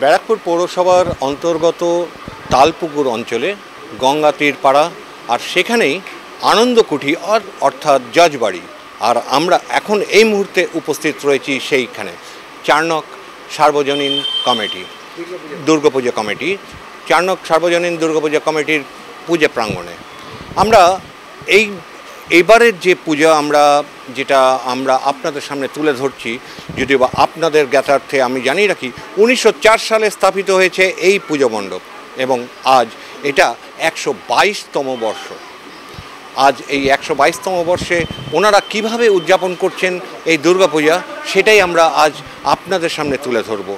ব্যারাকপুর পৌরসভার অন্তর্গত তালপুকুর অঞ্চলে গঙ্গা তীরপাড়া, আর সেখানেই আনন্দকুঠি অর্থাৎ জজবাড়ি। আর আমরা এখন এই মুহূর্তে উপস্থিত রয়েছি সেইখানে 4 নং সার্বজনীন কমিটি দুর্গাপূজা কমিটি 4 নং সার্বজনীন দুর্গাপূজা কমিটির পূজা প্রাঙ্গণে। আমরা এইবারের যে পূজা যেটা আমরা আপনাদের সামনে তুলে ধরছি, যদিও বা আপনাদের জ্ঞাতার্থে আমি জানিয়ে রাখি 1904 সালে স্থাপিত হয়েছে এই পুজো মণ্ডপ এবং আজ এটা 122তম বর্ষ। আজ এই 122তম বর্ষে ওনারা কিভাবে উদযাপন করছেন এই দুর্গাপূজা, সেটাই আমরা আজ আপনাদের সামনে তুলে ধরব।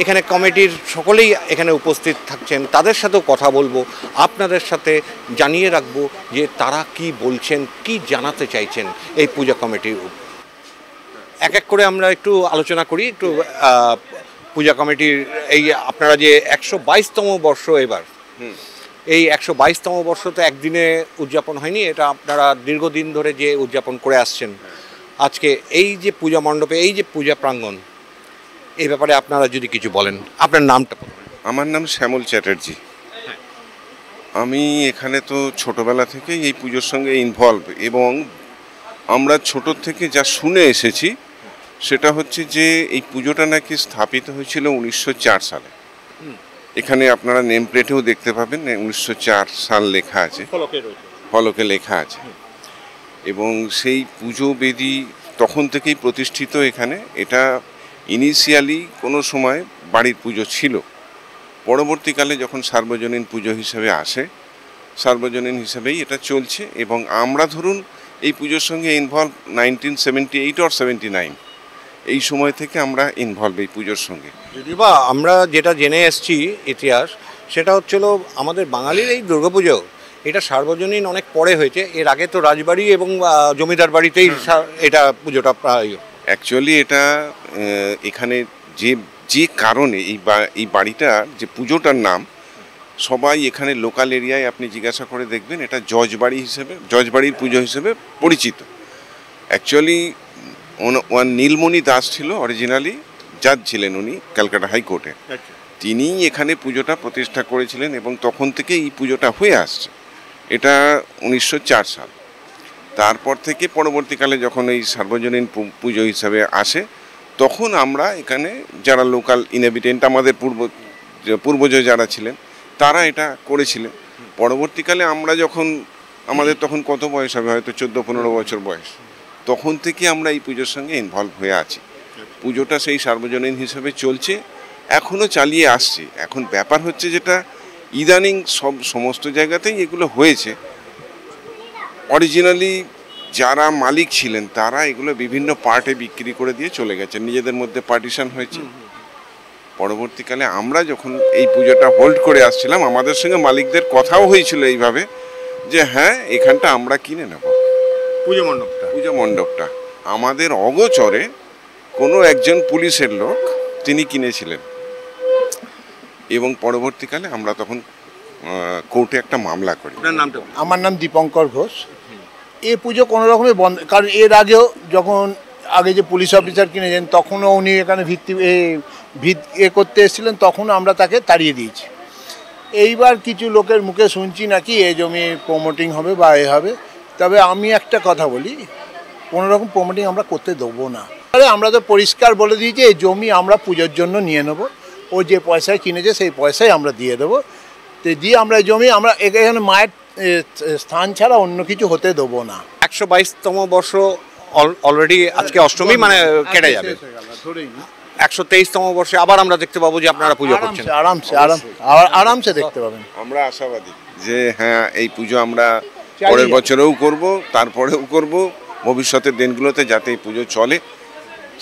এখানে কমিটির সকলেই এখানে উপস্থিত থাকছেন, তাদের সাথেও কথা বলবো, আপনাদের সাথে জানিয়ে রাখবো যে তারা কি বলছেন, কি জানাতে চাইছেন এই পূজা কমিটির। এক এক করে আমরা একটু আলোচনা করি। একটু পূজা কমিটির এই আপনারা যে 122তম বর্ষ এবার, এই 122তম বর্ষ তো একদিনে উদযাপন হয়নি, এটা আপনারা দীর্ঘদিন ধরে যে উদযাপন করে আসছেন। আজকে এই যে পূজা মণ্ডপে, এই যে পূজা প্রাঙ্গণ, এই ব্যাপারে আপনারা যদি কিছু বলেন। আপনার নামটা? আমার নাম শ্যামল চ্যাটার্জি। আমি এখানে তো ছোটবেলা থেকেই এই পুজোর সঙ্গে ইনভলভ, এবং আমরা ছোট থেকে যা শুনে এসেছি সেটা হচ্ছে যে এই পুজোটা নাকি স্থাপিত হয়েছিল 1904 সালে। এখানে আপনারা নেম প্লেটেও দেখতে পাবেন 1904 সাল লেখা আছে, ফলকে লেখা আছে। এবং সেই পুজো বেদি তখন থেকেই প্রতিষ্ঠিত এখানে। এটা ইনিশিয়ালি কোনো সময় বাড়ির পুজো ছিল, পরবর্তীকালে যখন সার্বজনীন পুজো হিসেবে আসে, সার্বজনীন হিসেবেই এটা চলছে। এবং আমরা ধরুন এই পুজোর সঙ্গে ইনভলভ 1978 or 79 এই সময় থেকে আমরা ইনভলভ এই পুজোর সঙ্গে। যদি বা আমরা যেটা জেনে এসেছি ইতিহাস, সেটা হচ্ছিল আমাদের বাঙালির এই দুর্গাপুজো এটা সার্বজনীন অনেক পরে হয়েছে। এর আগে তো রাজবাড়ি এবং জমিদার বাড়িতেই এটা পুজোটা প্রায়। অ্যাকচুয়ালি এটা এখানে যে কারণে এই বাড়িটার যে পুজোটার নাম, সবাই এখানে লোকাল এরিয়ায় আপনি জিজ্ঞাসা করে দেখবেন এটা জজবাড়ির পুজো হিসেবে পরিচিত। অ্যাকচুয়ালি নীলমণি দাস ছিল অরিজিনালি, জাজ ছিলেন উনি ক্যালকাটা হাইকোর্টে। তিনি এখানে পুজোটা প্রতিষ্ঠা করেছিলেন এবং তখন থেকে এই পুজোটা হয়ে আসছে। এটা 1904 সাল। তারপর থেকে পরবর্তীকালে যখন এই সার্বজনীন পুজো হিসাবে আসে, তখন আমরা এখানে যারা লোকাল ইনহ্যাবিটেন্ট, আমাদের পূর্বজ যারা ছিলেন, তারা এটা করেছিলেন। পরবর্তীকালে আমরা আমাদের তখন কত বয়স হবে, হয়তো 14-15 বছর বয়স, তখন থেকে আমরা এই পুজোর সঙ্গে ইনভলভ হয়ে আছি। পুজোটা সেই সার্বজনীন হিসেবে চলছে, এখনও চালিয়ে আসছে। এখন ব্যাপার হচ্ছে যেটা ইদানিং সমস্ত জায়গাতেই এগুলো হয়েছে, অরিজিনালি যারা মালিক ছিলেন তারা এগুলো বিভিন্ন পার্টে বিক্রি করে দিয়ে চলে গেছেন, নিজেদের মধ্যে পার্টিশন হয়েছে। পরবর্তীকালে আমরা যখন এই পুজোটা হোল্ড করে আসছিলাম, আমাদের সঙ্গে মালিকদের কথাও হয়েছিল এইভাবে যে হ্যাঁ, এখানটা আমরা কিনে নেব পুজো মণ্ডপটা। আমাদের অগোচরে কোনো একজন পুলিশের লোক তিনি কিনেছিলেন, এবং পরবর্তীকালে আমরা তখন কোর্টে একটা মামলা করি। আমার নাম দীপঙ্কর ঘোষ। এই পুজো কোনো রকমের বন্ধ, কারণ এর আগেও যখন যে পুলিশ অফিসার কিনেছেন, তখনও উনি এখানে ভিত করতে এসেছিলেন, তখনও আমরা তাকে তাড়িয়ে দিয়েছি। এইবার কিছু লোকের মুখে শুনছি নাকি এই জমি প্রমোটিং হবে বা এ হবে। তবে আমি একটা কথা বলি, কোনো রকম প্রমোটিং আমরা করতে দেবো না। আমরা তো পরিষ্কার বলে দিয়েছি এই জমি আমরা পুজোর জন্য নিয়ে নেব, ও যে পয়সায় কিনেছে সেই পয়সায় আমরা দিয়ে দেবো। তো দিয়ে আমরা এই জমি আমরা এখানে মায়ের স্থান ছাড়া অন্য কিছু হতে দেবো না। 122তম বর্ষ অলরেডি, আজকে অষ্টমী, মানে কেটে যাবে। 123তম বর্ষে আবার আমরা দেখতে পাবো যে আপনারা পুজো করছেন। আরামসে দেখতে পাবেন। আমরা আশাবাদী যে হ্যাঁ, এই পুজো আমরা পরের বছরেও করব, তারপরেও করব, ভবিষ্যতের দিনগুলোতে যাতে এই পুজো চলে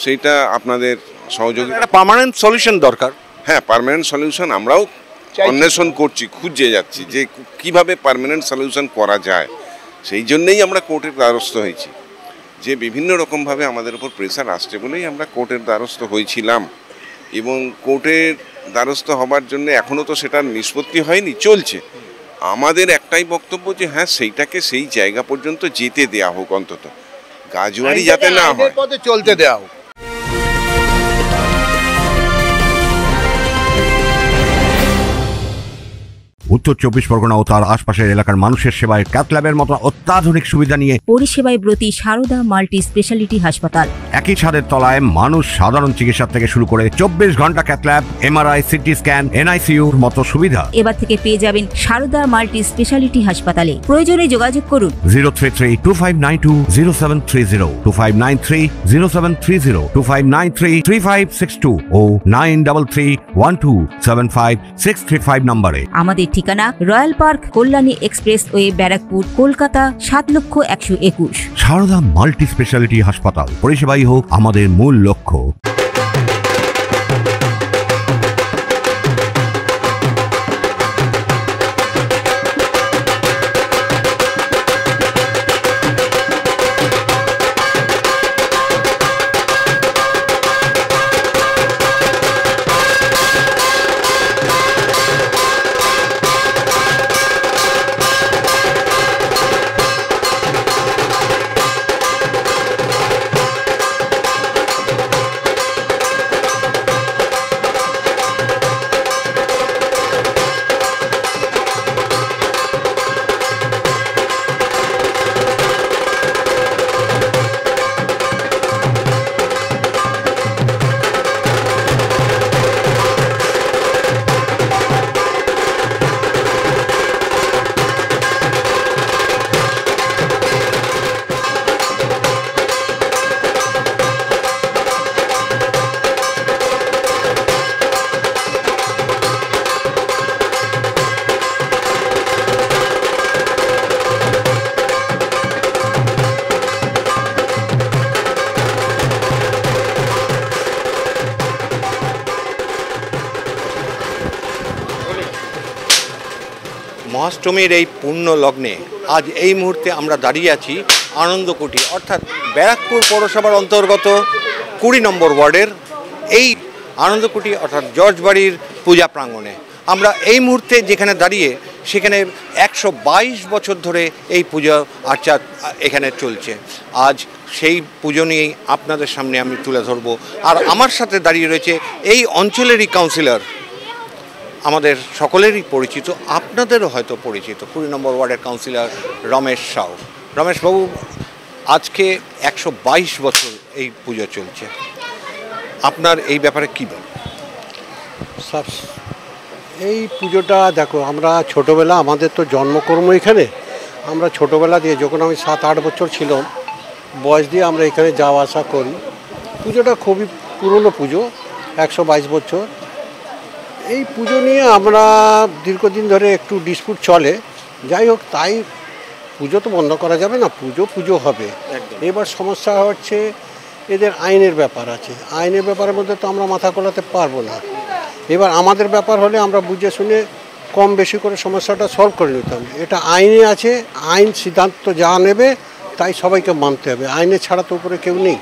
সেইটা আপনাদের সহযোগিতা। একটা পার্মানেন্ট সলিউশন দরকার। হ্যাঁ, পার্মানেন্ট সলিউশন আমরাও অন্বেষণ করছি, খুঁজে যাচ্ছি যে কিভাবে পার্মানেন্ট সলিউশন করা যায়। সেই জন্যেই আমরা কোর্টের দ্বারস্থ হয়েছি, যে বিভিন্ন রকমভাবে আমাদের উপর প্রেশার আসছে বলেই আমরা কোর্টের দ্বারস্থ হয়েছিলাম। এবং কোর্টের দ্বারস্থ হবার জন্য এখনও তো সেটার নিষ্পত্তি হয়নি, চলছে। আমাদের একটাই বক্তব্য যে হ্যাঁ, সেইটাকে সেই জায়গা পর্যন্ত যেতে দেয়া হোক, অন্তত গাজুয়ারি যাতে না হয়, চলতে দেওয়া হোক। উত্তর 24 পরগনা ও তার আশপাশের এলাকার মানুষের সেবায় ক্যাথ ল্যাবের মতো অত্যাধুনিক সুবিধা নিয়ে পরিষেবায় ব্রতী সারদা মাল্টি স্পেশালিটি হাসপাতাল। একই ছাদের তলায় মানুষ সাধারণ চিকিৎসা থেকে শুরু করে 24 ঘন্টা cath lab, MRI, CT scan, এনআইসিইউর মতো সুবিধা এবার থেকে পেয়ে যাবেন সারদা মাল্টি স্পেশালিটি হাসপাতালে। প্রয়োজনে যোগাযোগ করুন 033-2592-0730, 2593-0730, 2593-3562 ও 9331275635 নম্বরে। আমাদের ঠিকানা royal park, Kalyani expressway, Barrackpore, Kolkata 7,01,21। Sarada multi specialty হাসপাতাল, পরিষেবাই হোক আমাদের মূল লক্ষ্য। মহাষ্টমীর এই পূর্ণ লগ্নে আজ এই মুহূর্তে আমরা দাঁড়িয়ে আছি আনন্দকুটি অর্থাৎ ব্যারাকপুর পৌরসভার অন্তর্গত 20 নম্বর ওয়ার্ডের এই আনন্দকুটি অর্থাৎ জর্জ বাড়ির পূজা প্রাঙ্গণে। আমরা এই মুহূর্তে যেখানে দাঁড়িয়ে সেখানে 122 বছর ধরে এই পূজা আর্চা এখানে চলছে। আজ সেই পুজো নিয়েই আপনাদের সামনে আমি তুলে ধরব। আর আমার সাথে দাঁড়িয়ে রয়েছে এই অঞ্চলেরই কাউন্সিলর, আমাদের সকলেরই পরিচিত, আপনাদেরও হয়তো পরিচিত, 20 নম্বর ওয়ার্ডের কাউন্সিলর রমেশ সাউ। রমেশবাবু, আজকে 122 বছর এই পুজো চলছে, আপনার এই ব্যাপারে কী বল? স্যার, এই পুজোটা দেখো, আমরা ছোটোবেলা, আমাদের তো জন্মকর্ম এখানে, আমরা ছোটোবেলা দিয়ে যখন আমি 7-8 বছর ছিলাম বয়স দিয়ে আমরা এখানে যাওয়া আসা করি। পুজোটা খুবই পুরনো পুজো, 122 বছর। এই পুজো নিয়ে আমরা দীর্ঘদিন ধরে একটু ডিসপুট চলে, যাই হোক, তাই পুজো তো বন্ধ করা যাবে না, পুজো হবে। এবার সমস্যা হচ্ছে এদের আইনের ব্যাপার আছে, আইনের ব্যাপারের মধ্যে তো আমরা মাথা গোলাতে পারবো না। এবার আমাদের ব্যাপার হলে আমরা বুঝে শুনে কম বেশি করে সমস্যাটা সলভ করে নিতাম। এটা আইনে আছে, আইন সিদ্ধান্ত যা নেবে তাই সবাইকে মানতে হবে, আইনে ছাড়া তো উপরে কেউ নেই।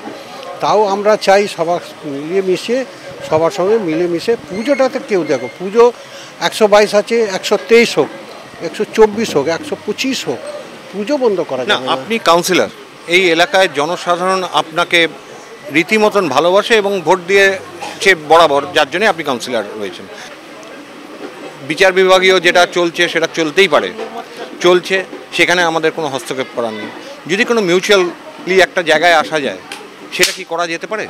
তাও আমরা চাই সবার মিলিয়ে মিশিয়ে, সবার সঙ্গে মিলেমিশে পুজোটাতে কেউ, দেখো, পুজো 122 আছে, 123 হোক, 124 হোক, 125 হোক, পুজো বন্ধ করা যাবে না। আপনি কাউন্সিলর, এই এলাকায় জনসাধারণ আপনাকে রীতিমতন ভালোবাসে এবং ভোট দিয়েছে বরাবর, যার জন্যে আপনি কাউন্সিলর রয়েছেন। বিচার বিভাগীয় যেটা চলছে সেটা চলতেই পারে, চলছে, সেখানে আমাদের কোনো হস্তক্ষেপ করার নেই। যদি কোনো মিউচুয়ালি একটা জায়গায় আসা যায়, সেটা কি করা যেতে পারে?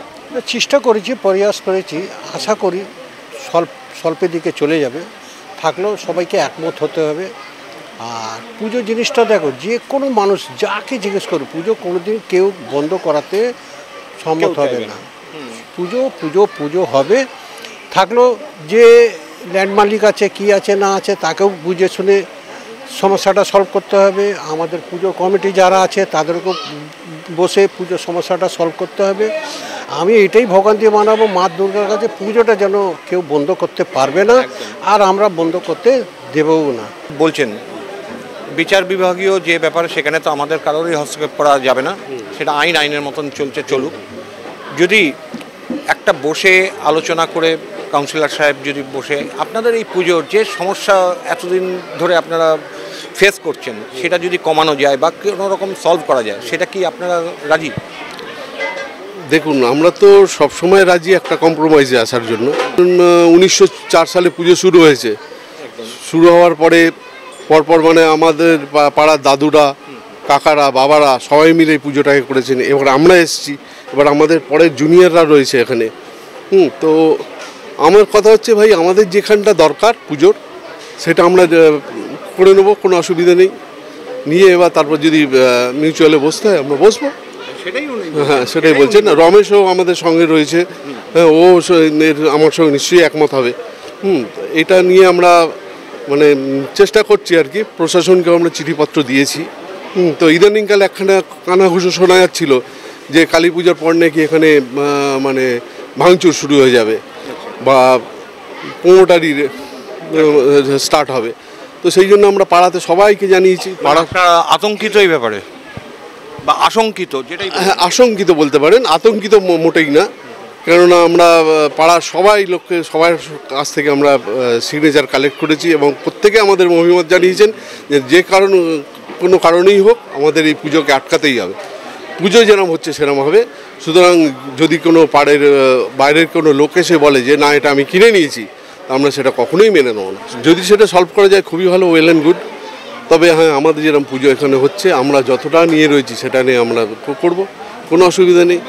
চেষ্টা করেছি, প্রয়াস করেছি, আশা করি স্বল্পের দিকে চলে যাবে। থাকলেও সবাইকে একমত হতে হবে। আর পুজো জিনিসটা দেখো, যে কোনো মানুষ যাকে জিজ্ঞেস করো, পুজো কোনোদিন কেউ বন্ধ করাতে সম্মত হবে না। পুজো পুজো পুজো হবে। থাকলেও যে ল্যান্ড মালিক আছে, কি আছে না আছে, তাকেও বুঝে শুনে সমস্যাটা সলভ করতে হবে। আমাদের পুজো কমিটি যারা আছে তাদেরকেও বসে পুজো সমস্যাটা সলভ করতে হবে। আমি এটাই ভগবান দিয়ে মানাবো, মা দুর্গার কাছে, পুজোটা যেন কেউ বন্ধ করতে পারবে না, আর আমরা বন্ধ করতে দেবও না। বলছেন বিচার বিভাগীয় যে ব্যাপারে, সেখানে তো আমাদের কারোরই হস্তক্ষেপ করা যাবে না, সেটা আইনের মতন চলছে, চলুক। যদি একটা বসে আলোচনা করে কাউন্সিলর সাহেব যদি বসে আপনাদের এই পুজোর যে সমস্যা এতদিন ধরে আপনারা ফেস করছেন, সেটা যদি কমানো যায় বা কোনো রকম সলভ করা যায়, সেটা কি আপনারা রাজি? দেখুন, আমরা তো সবসময় রাজি একটা কম্প্রোমাইজে আসার জন্য। 1904 সালে পুজো শুরু হয়েছে, শুরু হওয়ার পরে পরপর মানে আমাদের পাড়ার দাদুরা, কাকারা, বাবারা সবাই মিলে এই পুজোটাকে করেছেন। এবার আমরা এসেছি, এবার আমাদের পরের জুনিয়ররা রয়েছে এখানে। তো আমার কথা হচ্ছে ভাই, আমাদের যেখানটা দরকার পুজোর সেটা আমরা করে নেবো, কোনো অসুবিধা নেই। নিয়ে এবার তারপর যদি মিউচুয়ালে বসতে হয় আমরা বসবো। হ্যাঁ, সেটাই বলছেন। রমেশও আমাদের সঙ্গে রয়েছে, হ্যাঁ, ও আমার সঙ্গে নিশ্চয়ই একমত হবে। এটা নিয়ে আমরা মানে চেষ্টা করছি আর কি, প্রশাসনকেও আমরা চিঠিপত্র দিয়েছি। তো ইদানিংকালে একখানা কানাঘুষো শোনা যাচ্ছিল যে কালী পুজোর পর নাকি এখানে মানে ভাঙচুর শুরু হয়ে যাবে বা প্রোমোটারি স্টার্ট হবে। তো সেই জন্য আমরা পাড়াতে সবাইকে জানিয়েছি। পাড়া আতঙ্কিত এই ব্যাপারে বা আশঙ্কিত, যেটাই হ্যাঁ, আশঙ্কিত বলতে পারেন, আতঙ্কিত মোটেই না। কেননা আমরা পাড়ার সবার কাছ থেকে আমরা সিগনেচার কালেক্ট করেছি এবং প্রত্যেকে আমাদের অভিমত জানিয়েছেন যে কোনো কারণেই হোক আমাদের এই পুজোকে আটকাতেই হবে। পুজো যেরকম হচ্ছে সেরকম হবে। সুতরাং যদি কোনো বাইরের কোনো লোক এসে বলে যে না এটা আমি কিনে নিয়েছি, আমরা সেটা কখনোই মেনে নেব না। যদি সেটা সলভ করা যায় খুবই ভালো, ওয়েল অ্যান্ড গুড। তবে হ্যাঁ, আমাদের যেরকম পুজো এখানে হচ্ছে আমরা যতটা নিয়ে রয়েছি সেটা নিয়ে আমরা করব, কোনো অসুবিধা নেই।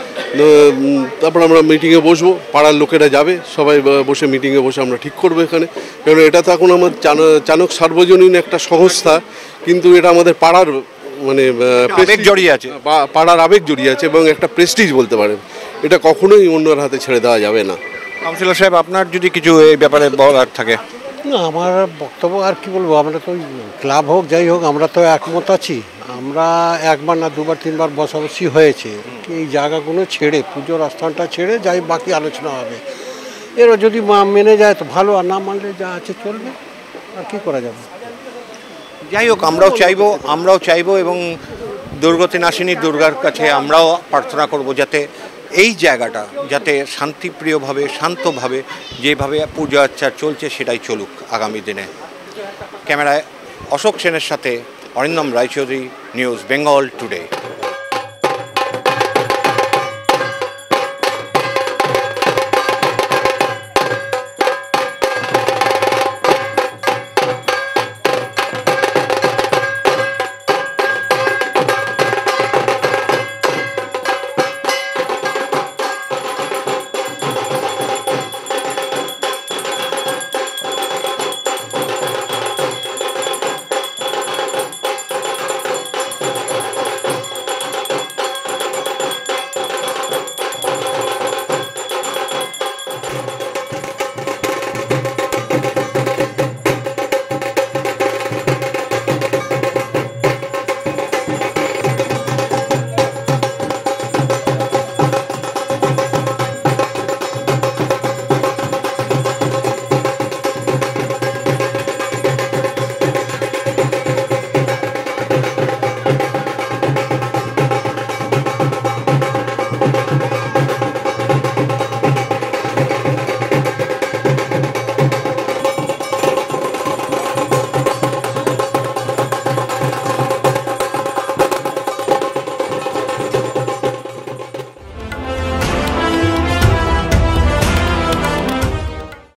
তারপর আমরা মিটিংয়ে বসবো, পাড়ার লোকেরা যাবে, সবাই বসে মিটিংয়ে বসে আমরা ঠিক করবো এখানে। কারণ এটা তো এখন আমার চাণক সার্বজনীন একটা সংস্থা, কিন্তু এটা আমাদের পাড়ার মানে জড়িয়ে আছে, পাড়ার আবেগ জড়িয়ে আছে এবং একটা প্রেস্টিজ বলতে পারেন। এটা কখনোই অন্যের হাতে ছেড়ে দেওয়া যাবে না। কাউন্সিলর সাহেব, আপনার যদি কিছু এই ব্যাপারে বলার থাকে? না, আমার বক্তব্য আর কি বলবো, আমরা তো ক্লাব হোক যাই হোক আমরা তো একমত আছি। আমরা একবার না দুবার তিনবার বসাবসি হয়েছে, এই জায়গাগুলো ছেড়ে পুজোর আস্থানটা ছেড়ে যাই, বাকি আলোচনা হবে। এরও যদি মেনে যায় তো ভালো, আর না মানলে যা আছে চলবে, আর কি করা যাবে। যাই হোক, আমরাও চাইবো এবং দুর্গতি নাশিনী দুর্গার কাছে আমরাও প্রার্থনা করব যাতে এই জায়গাটা যাতে শান্তিপ্রিয়ভাবে, শান্তভাবে যেভাবে পূজা আর্চা চলছে সেটাই চলুক আগামী দিনে। ক্যামেরায় অশোক সেনের সাথে অরিন্দম রায়চৌধুরী, নিউজ বেঙ্গল টুডে।